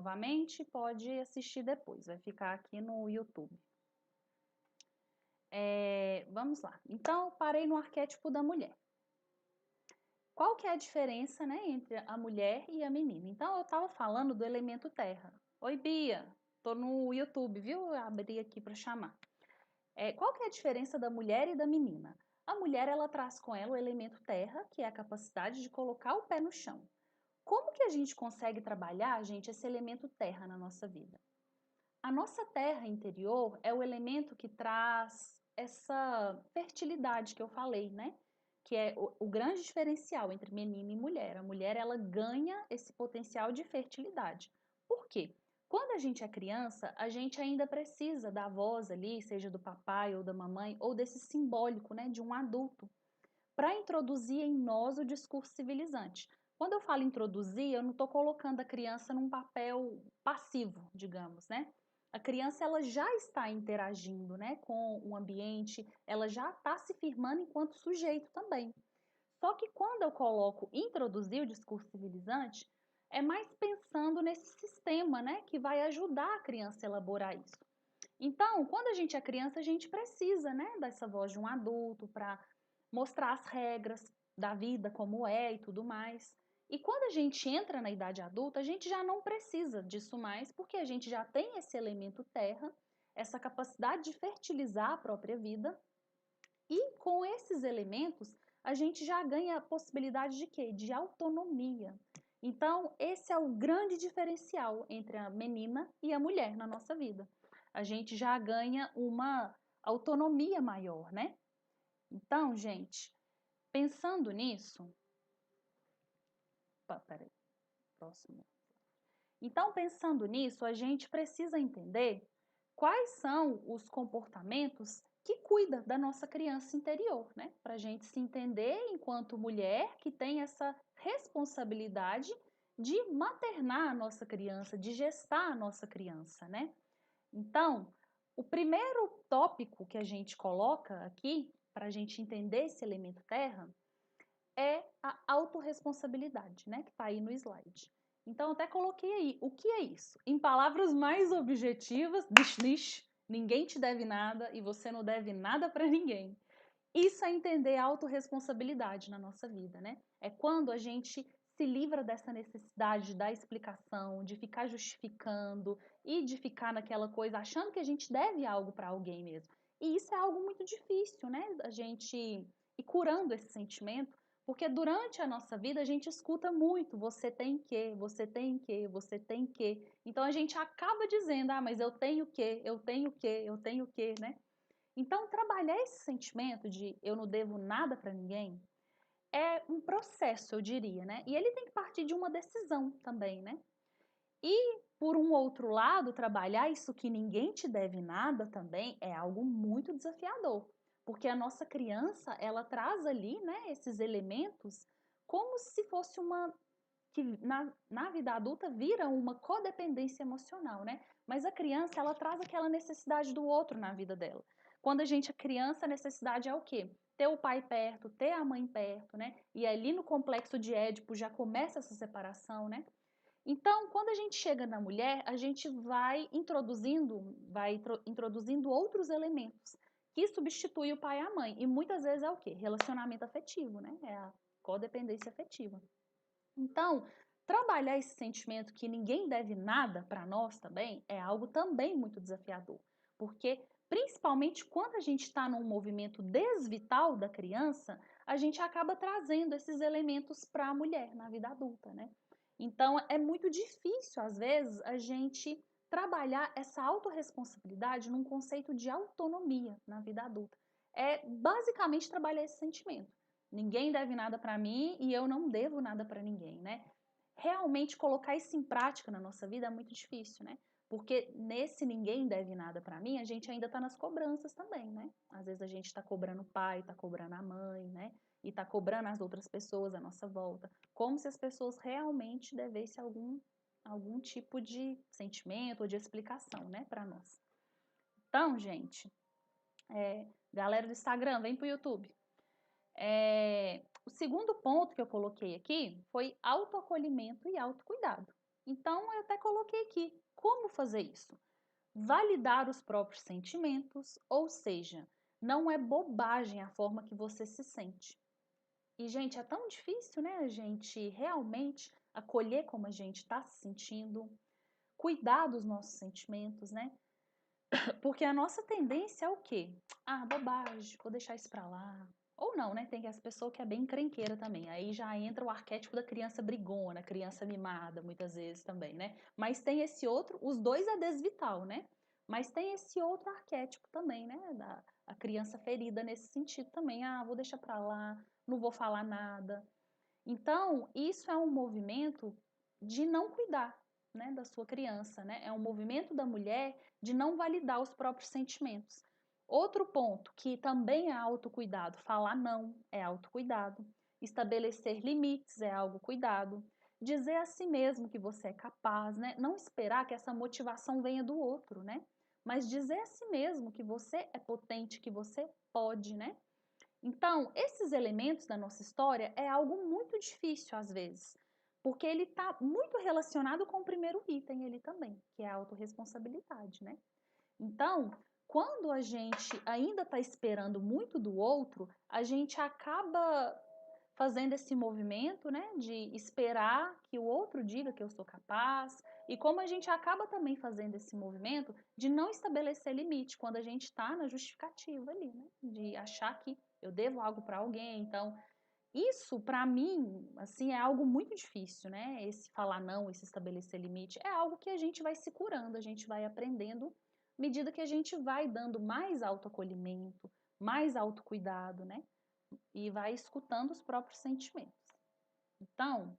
novamente, pode assistir depois, vai ficar aqui no YouTube. Vamos lá. Então, eu parei no arquétipo da mulher. Qual que é a diferença, né, entre a mulher e a menina? Então, eu estava falando do elemento terra. Oi, Bia, tô no YouTube, viu? Eu abri aqui para chamar. Qual que é a diferença da mulher e da menina? A mulher, ela traz com ela o elemento terra, que é a capacidade de colocar o pé no chão. Como que a gente consegue trabalhar, gente, esse elemento terra na nossa vida? A nossa terra interior é o elemento que traz essa fertilidade que eu falei, né? Que é o grande diferencial entre menina e mulher. A mulher, ela ganha esse potencial de fertilidade. Por quê? Quando a gente é criança, a gente ainda precisa da voz ali, seja do papai ou da mamãe, ou desse simbólico, né, de um adulto, para introduzir em nós o discurso civilizante. Quando eu falo introduzir, eu não estou colocando a criança num papel passivo, digamos, né? A criança ela já está interagindo, né, com o ambiente, ela já está se firmando enquanto sujeito também. Só que quando eu coloco introduzir o discurso civilizante, é mais pensando nesse sistema, né, que vai ajudar a criança a elaborar isso. Então, quando a gente é criança, a gente precisa, né, dessa voz de um adulto para mostrar as regras da vida como é e tudo mais. E quando a gente entra na idade adulta, a gente já não precisa disso mais, porque a gente já tem esse elemento terra, essa capacidade de fertilizar a própria vida, e com esses elementos, a gente já ganha a possibilidade de quê? De autonomia. Então, esse é o grande diferencial entre a menina e a mulher na nossa vida. A gente já ganha uma autonomia maior, né? Então, gente, pensando nisso, peraí, próximo. Então, pensando nisso, a gente precisa entender quais são os comportamentos que cuida da nossa criança interior, né? Para a gente se entender enquanto mulher que tem essa responsabilidade de maternar a nossa criança, de gestar a nossa criança, né? Então, o primeiro tópico que a gente coloca aqui, para a gente entender esse elemento terra, é a autorresponsabilidade, né? Que está aí no slide. Então, eu até coloquei aí. O que é isso? Em palavras mais objetivas, ninguém te deve nada e você não deve nada para ninguém. Isso é entender a autorresponsabilidade na nossa vida, né? É quando a gente se livra dessa necessidade da explicação, de ficar justificando e de ficar naquela coisa achando que a gente deve algo para alguém mesmo. E isso é algo muito difícil, né? A gente ir curando esse sentimento, porque durante a nossa vida a gente escuta muito, você tem que, você tem que, você tem que. Então a gente acaba dizendo, mas eu tenho que, eu tenho que, eu tenho que, né? Então, trabalhar esse sentimento de eu não devo nada para ninguém é um processo, eu diria, né? E ele tem que partir de uma decisão também, né? E, por um outro lado, trabalhar isso que ninguém te deve nada também é algo muito desafiador, porque a nossa criança, ela traz ali, né, esses elementos como se fosse uma que na vida adulta vira uma codependência emocional, né? Mas a criança, ela traz aquela necessidade do outro na vida dela. Quando a gente é criança, a necessidade é o quê? Ter o pai perto, ter a mãe perto, né? E ali no complexo de Édipo já começa essa separação, né? Então, quando a gente chega na mulher, a gente vai introduzindo outros elementos que substituem o pai e a mãe. E muitas vezes é o quê? Relacionamento afetivo, né? É a codependência afetiva. Então, trabalhar esse sentimento que ninguém deve nada para nós também é algo também muito desafiador, porque principalmente quando a gente está num movimento desvital da criança, a gente acaba trazendo esses elementos para a mulher na vida adulta, né? Então, é muito difícil, às vezes, a gente trabalhar essa autorresponsabilidade num conceito de autonomia na vida adulta. É basicamente trabalhar esse sentimento. Ninguém deve nada para mim e eu não devo nada para ninguém, né? Realmente colocar isso em prática na nossa vida é muito difícil, né? Porque nesse ninguém deve nada para mim, a gente ainda está nas cobranças também, né? Às vezes a gente está cobrando o pai, está cobrando a mãe, né? E está cobrando as outras pessoas à nossa volta, como se as pessoas realmente devessem algum tipo de sentimento ou de explicação, né, para nós. Então, gente, galera do Instagram, vem pro YouTube. O segundo ponto que eu coloquei aqui foi autoacolhimento e autocuidado. Então, eu até coloquei aqui. Como fazer isso? Validar os próprios sentimentos, ou seja, não é bobagem a forma que você se sente. E, gente, é tão difícil, né, a gente realmente acolher como a gente está se sentindo, cuidar dos nossos sentimentos, né? Porque a nossa tendência é o quê? Ah, bobagem, vou deixar isso pra lá. Ou não, né? Tem as pessoas que é bem encrenqueira também. Aí já entra o arquétipo da criança brigona, criança mimada, muitas vezes também, né? Mas tem esse outro, os dois é desvital, né? Mas tem esse outro arquétipo também, né? A criança ferida nesse sentido também. Ah, vou deixar pra lá, não vou falar nada. Então, isso é um movimento de não cuidar, né, da sua criança, né? É um movimento da mulher de não validar os próprios sentimentos. Outro ponto que também é autocuidado, falar não é autocuidado, estabelecer limites é algo cuidado, dizer a si mesmo que você é capaz, né? Não esperar que essa motivação venha do outro, né? Mas dizer a si mesmo que você é potente, que você pode, né? Então, esses elementos da nossa história é algo muito difícil às vezes, porque ele está muito relacionado com o primeiro item ali também, que é a autorresponsabilidade, né? Então, quando a gente ainda está esperando muito do outro, a gente acaba fazendo esse movimento, né, de esperar que o outro diga que eu sou capaz, e como a gente acaba também fazendo esse movimento de não estabelecer limite quando a gente está na justificativa ali, né, de achar que eu devo algo para alguém, então isso para mim, assim, é algo muito difícil, né, esse falar não, esse estabelecer limite, é algo que a gente vai se curando, a gente vai aprendendo à medida que a gente vai dando mais autoacolhimento, mais autocuidado, né, e vai escutando os próprios sentimentos. Então,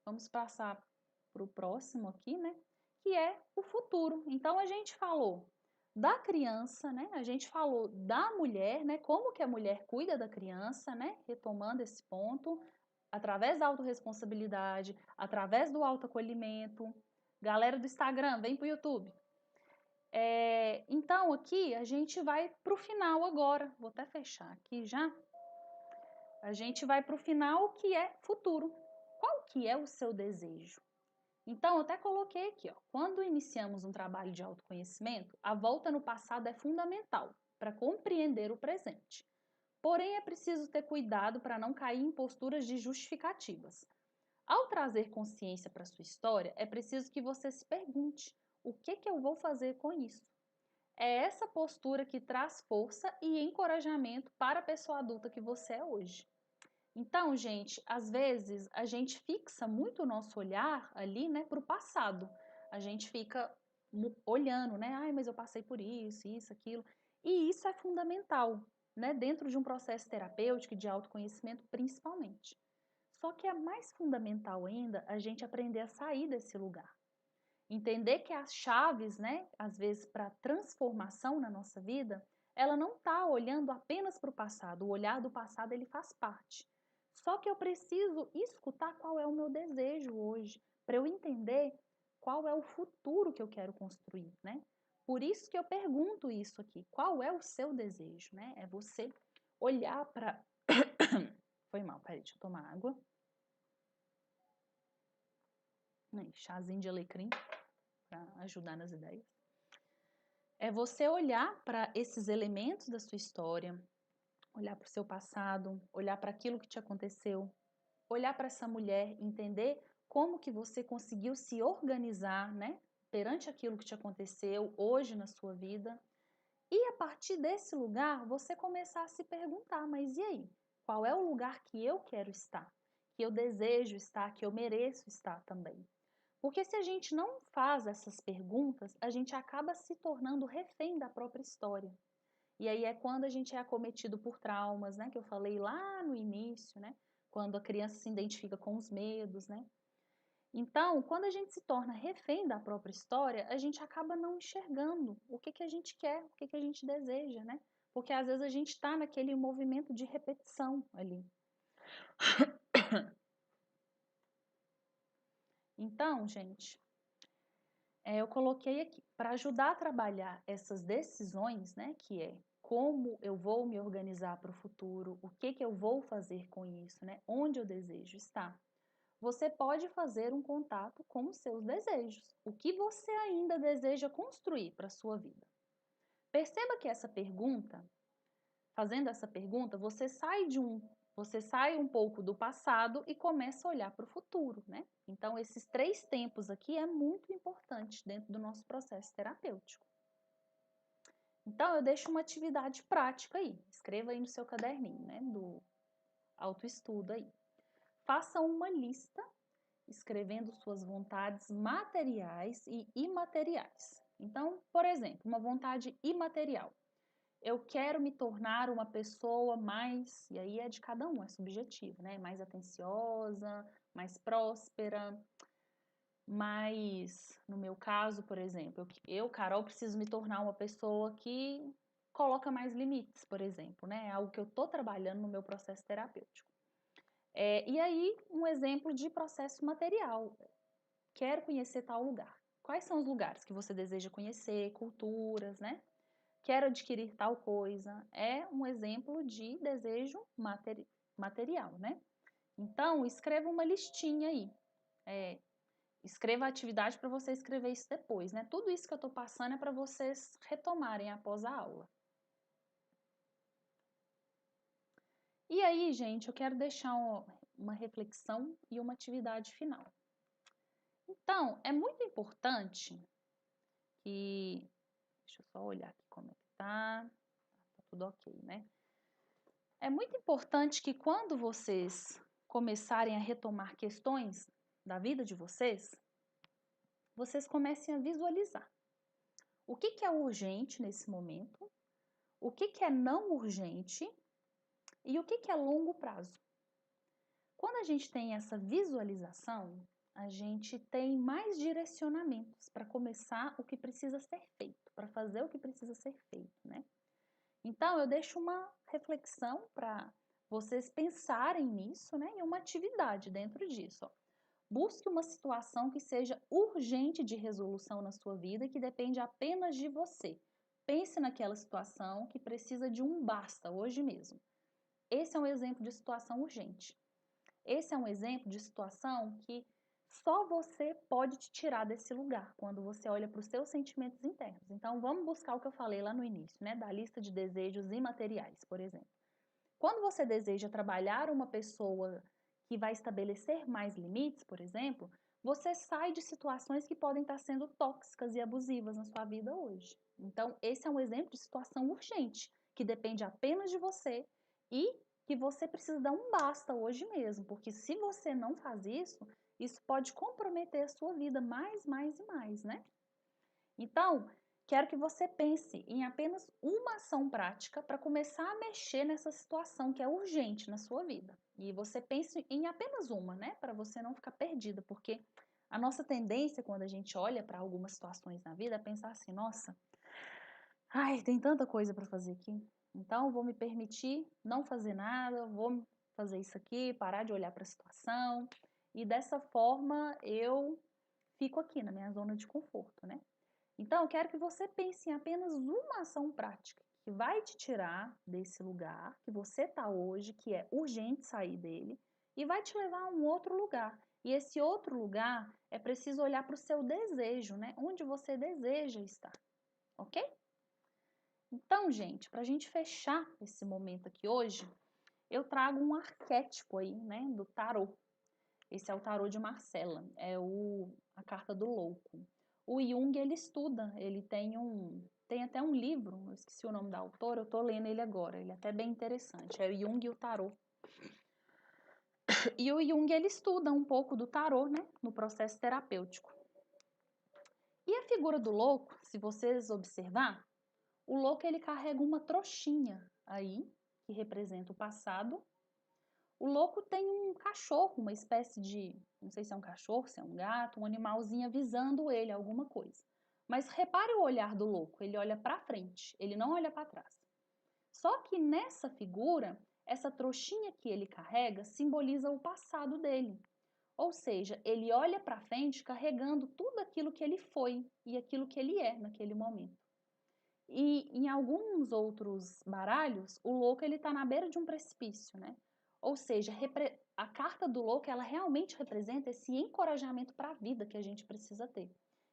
vamos passar para o próximo aqui, né? Que é o futuro. Então, a gente falou da criança, né? A gente falou da mulher, né? Como que a mulher cuida da criança, né? Retomando esse ponto, através da autorresponsabilidade, através do autoacolhimento. Galera do Instagram, vem pro YouTube. Então, aqui a gente vai para o final agora. Vou até fechar aqui já. A gente vai para o final, que é futuro. Qual que é o seu desejo? Então, eu até coloquei aqui, ó, quando iniciamos um trabalho de autoconhecimento, a volta no passado é fundamental para compreender o presente. Porém, é preciso ter cuidado para não cair em posturas de justificativas. Ao trazer consciência para sua história, é preciso que você se pergunte: o que eu vou fazer com isso? É essa postura que traz força e encorajamento para a pessoa adulta que você é hoje. Então, gente, às vezes a gente fixa muito o nosso olhar ali, né, para o passado. A gente fica olhando, né? Ai, mas eu passei por isso, aquilo. E isso é fundamental, né, dentro de um processo terapêutico e de autoconhecimento, principalmente. Só que é mais fundamental ainda a gente aprender a sair desse lugar. Entender que as chaves, né, às vezes para transformação na nossa vida, ela não está olhando apenas para o passado. O olhar do passado ele faz parte. Só que eu preciso escutar qual é o meu desejo hoje, para eu entender qual é o futuro que eu quero construir, né? Por isso que eu pergunto isso aqui. Qual é o seu desejo, né? É você olhar para Foi mal, peraí, deixa eu tomar água. Chazinho de alecrim para ajudar nas ideias. É você olhar para esses elementos da sua história, olhar para o seu passado, olhar para aquilo que te aconteceu, olhar para essa mulher, entender como que você conseguiu se organizar, né, perante aquilo que te aconteceu hoje na sua vida. E a partir desse lugar, você começar a se perguntar, mas e aí? Qual é o lugar que eu quero estar? Que eu desejo estar, que eu mereço estar também? Porque se a gente não faz essas perguntas, a gente acaba se tornando refém da própria história. E aí é quando a gente é acometido por traumas, né? Que eu falei lá no início, né? Quando a criança se identifica com os medos, né? Então, quando a gente se torna refém da própria história, a gente acaba não enxergando o que a gente quer, o que a gente deseja, né? Porque às vezes a gente está naquele movimento de repetição ali. Então, gente, eu coloquei aqui para ajudar a trabalhar essas decisões, né? Que é como eu vou me organizar para o futuro, o que eu vou fazer com isso, né? Onde eu desejo estar. você pode fazer um contato com os seus desejos. O que você ainda deseja construir para a sua vida? Perceba que essa pergunta, fazendo essa pergunta, você sai um pouco do passado e começa a olhar para o futuro, né? Então, esses 3 tempos aqui é muito importante dentro do nosso processo terapêutico. Então, eu deixo uma atividade prática aí. Escreva aí no seu caderninho, né? Do autoestudo aí. Faça uma lista escrevendo suas vontades materiais e imateriais. Então, por exemplo, uma vontade imaterial. Eu quero me tornar uma pessoa mais, e aí é de cada um, é subjetivo, né? Mais atenciosa, mais próspera, mais, no meu caso, por exemplo, eu, Carol, preciso me tornar uma pessoa que coloca mais limites, por exemplo, né? É algo que eu tô trabalhando no meu processo terapêutico. E aí, um exemplo de processo material. Quero conhecer tal lugar. Quais são os lugares que você deseja conhecer, culturas, né? Quero adquirir tal coisa. É um exemplo de desejo material, né? Então, escreva uma listinha aí. Escreva a atividade para você escrever isso depois, né? Tudo isso que eu estou passando é para vocês retomarem após a aula. E aí, gente, eu quero deixar uma reflexão e uma atividade final. Então, é muito importante que... Deixa eu só olhar aqui como é que tá. Tá tudo ok, né? É muito importante que quando vocês começarem a retomar questões da vida de vocês, vocês comecem a visualizar. O que é urgente nesse momento? O que é não urgente? E o que é longo prazo? Quando a gente tem essa visualização, a gente tem mais direcionamentos para começar o que precisa ser feito, para fazer o que precisa ser feito, né? Então, eu deixo uma reflexão para vocês pensarem nisso, né? E uma atividade dentro disso. Ó. Busque uma situação que seja urgente de resolução na sua vida e que depende apenas de você. Pense naquela situação que precisa de um basta hoje mesmo. Esse é um exemplo de situação urgente. Esse é um exemplo de situação que só você pode te tirar desse lugar quando você olha para os seus sentimentos internos. Então, vamos buscar o que eu falei lá no início, né? Da lista de desejos imateriais, por exemplo. Quando você deseja trabalhar uma pessoa que vai estabelecer mais limites, por exemplo, você sai de situações que podem estar sendo tóxicas e abusivas na sua vida hoje. Então, esse é um exemplo de situação urgente, que depende apenas de você e que você precisa dar um basta hoje mesmo, porque se você não faz isso, isso pode comprometer a sua vida mais, e mais, né? Então, quero que você pense em apenas uma ação prática para começar a mexer nessa situação que é urgente na sua vida. E você pense em apenas uma, né? Para você não ficar perdida, porque a nossa tendência quando a gente olha para algumas situações na vida é pensar assim: nossa, ai, tem tanta coisa para fazer aqui. Então, vou me permitir não fazer nada, vou fazer isso aqui, parar de olhar para a situação. E dessa forma eu fico aqui na minha zona de conforto, né? Então, eu quero que você pense em apenas uma ação prática que vai te tirar desse lugar que você está hoje, que é urgente sair dele, e vai te levar a um outro lugar. E esse outro lugar é preciso olhar para o seu desejo, né? Onde você deseja estar, ok? Então, gente, para a gente fechar esse momento aqui hoje, eu trago um arquétipo aí, né, do tarô. Esse é o tarô de Marcella, é a carta do louco. O Jung, ele estuda, ele tem até um livro, eu esqueci o nome da autora, eu tô lendo ele agora, ele é até bem interessante, é o Jung e o tarô. E o Jung, ele estuda um pouco do tarô, né, no processo terapêutico. E a figura do louco, se vocês observar, o louco, ele carrega uma trouxinha aí, que representa o passado. O louco tem um cachorro, uma espécie de, não sei se é um cachorro, se é um gato, um animalzinho avisando ele alguma coisa. Mas repare o olhar do louco, ele olha para frente, ele não olha para trás. Só que nessa figura, essa trouxinha que ele carrega simboliza o passado dele. Ou seja, ele olha para frente carregando tudo aquilo que ele foi e aquilo que ele é naquele momento. E em alguns outros baralhos, o louco ele está na beira de um precipício, né? Ou seja, a carta do louco, ela realmente representa esse encorajamento para a vida que a gente precisa ter.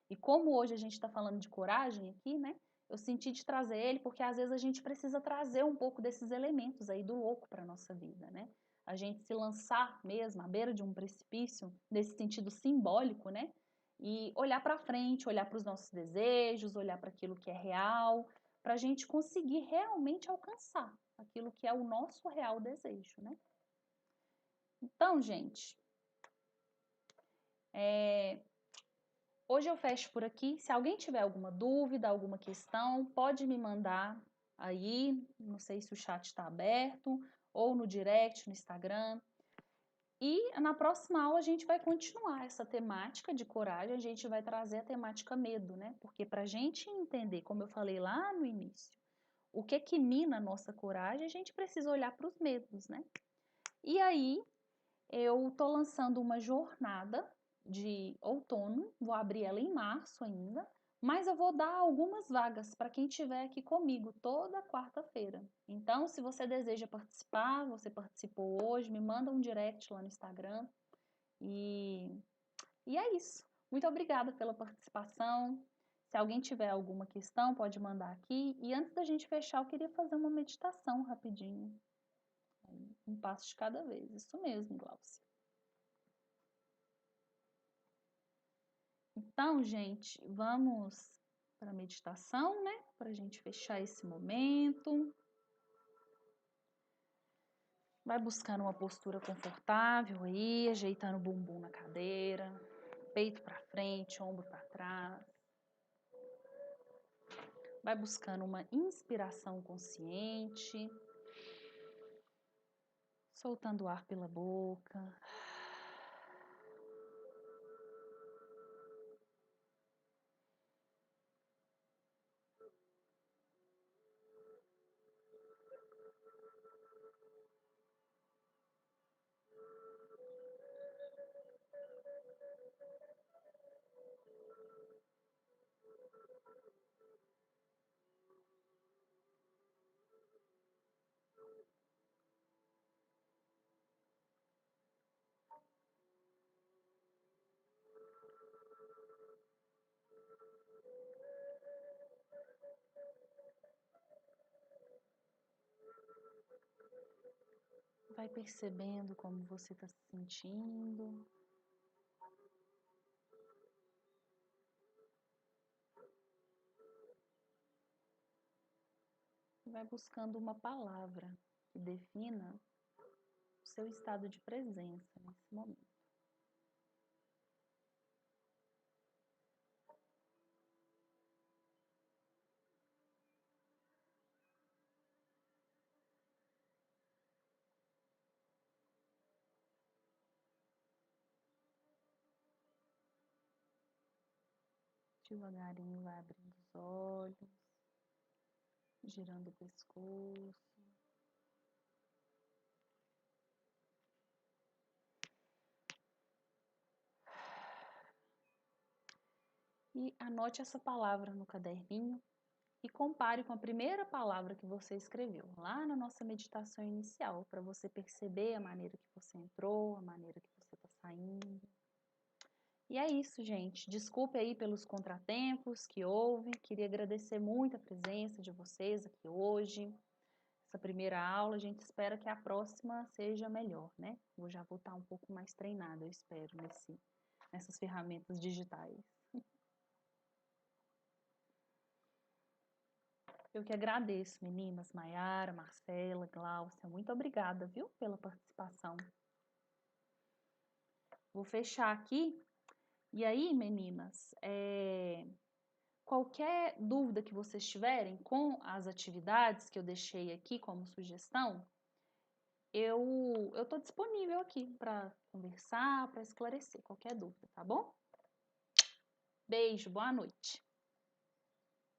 E como hoje a gente está falando de coragem aqui, né? Eu senti de trazer ele porque às vezes a gente precisa trazer um pouco desses elementos aí do louco para nossa vida, né? A gente se lançar mesmo à beira de um precipício, nesse sentido simbólico, né? E olhar para frente, olhar para os nossos desejos, olhar para aquilo que é real, para a gente conseguir realmente alcançar aquilo que é o nosso real desejo, né? Então, gente, hoje eu fecho por aqui. Se alguém tiver alguma dúvida, alguma questão, pode me mandar aí. Não sei se o chat está aberto ou no direct, no Instagram. E na próxima aula a gente vai continuar essa temática de coragem, a gente vai trazer a temática medo, né? Porque para a gente entender, como eu falei lá no início, o que mina a nossa coragem, a gente precisa olhar para os medos, né? E aí, eu tô lançando uma jornada de outono, vou abrir ela em março ainda, mas eu vou dar algumas vagas para quem estiver aqui comigo toda quarta-feira. Então, se você deseja participar, você participou hoje, me manda um direct lá no Instagram. E é isso. Muito obrigada pela participação. Se alguém tiver alguma questão, pode mandar aqui. E antes da gente fechar, eu queria fazer uma meditação rapidinho. Um passo de cada vez. Isso mesmo, Glaucia. Então, gente, vamos para a meditação, né? Para a gente fechar esse momento. Vai buscando uma postura confortável aí, ajeitando o bumbum na cadeira, peito para frente, ombro para trás. Vai buscando uma inspiração consciente, soltando o ar pela boca. Vai percebendo como você está se sentindo. Vai buscando uma palavra que defina o seu estado de presença nesse momento. Devagarinho vai abrindo os olhos, girando o pescoço. E anote essa palavra no caderninho e compare com a primeira palavra que você escreveu lá na nossa meditação inicial, para você perceber a maneira que você entrou, a maneira que você está saindo. E é isso, gente. Desculpe aí pelos contratempos que houve. Queria agradecer muito a presença de vocês aqui hoje. Essa primeira aula, a gente espera que a próxima seja melhor, né? Eu já vou estar um pouco mais treinada, eu espero, nessas ferramentas digitais. Eu que agradeço, meninas, Maiara, Marcela, Gláucia, muito obrigada, viu, pela participação. Vou fechar aqui. E aí, meninas, qualquer dúvida que vocês tiverem com as atividades que eu deixei aqui como sugestão, eu estou disponível aqui para conversar, para esclarecer qualquer dúvida, tá bom? Beijo, boa noite.